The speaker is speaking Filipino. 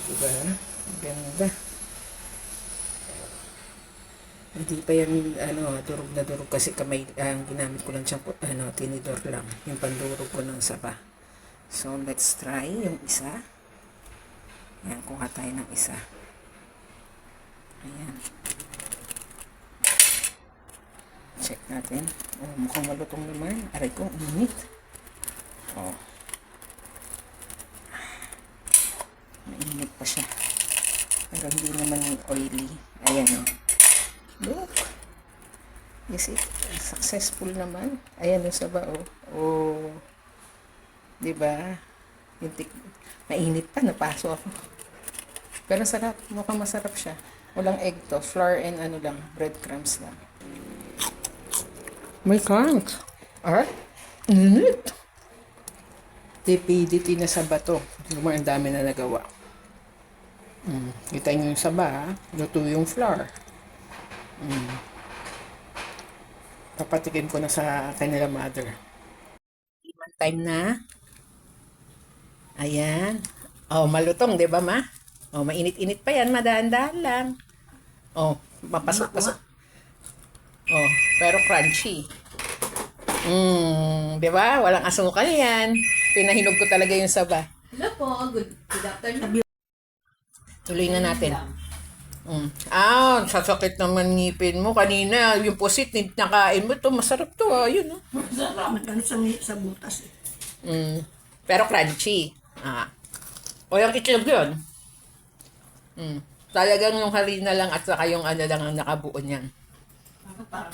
Diba? Ganda. Hindi pa yan, durog na durog kasi kamay, ang ginamit ko lang siyang, tinidor lang. Yung pandurog ko ng saba. So, let's try yung isa. Ayan, kuha tayo ng isa. Ayan. Check natin. Oh, mukhang malutong naman. Aray ko, init. Oh. Mainit pa siya. Pero hindi naman oily. Ayan o. Look. Is it successful naman? Ayan yung saba o. Oh. Diba? Yung mainit pa. Napaso ako. Pero sarap. Mukhang masarap siya. Walang egg to. Flour and breadcrumbs lang. My God. Ah? Init. Tipidity na saba to. Ang dami na nagawa. Kita nyo yung saba, ha? Luto yung flour. Papatikin ko na sa kanila mother. Iman time na. Ayan. Oh, malutong, di ba, ma? Oh, mainit-init pa yan. Madaan-daan lang. Oh, mapasok-pasok. Oh, pero crunchy. Di ba? Walang asukal yan. Pinahinog ko talaga yung saba. Hello po, good afternoon. Tuloy na natin. Sasakit naman ngipin mo. Kanina, yung pusit, nakain mo. Ito, masarap to. Yun, oh. Masarap. Magkano sa butas eh. Pero crunchy. O yung itlog yun. Talagang yung harina lang at saka yung lang ang nakabuo niyan. Parang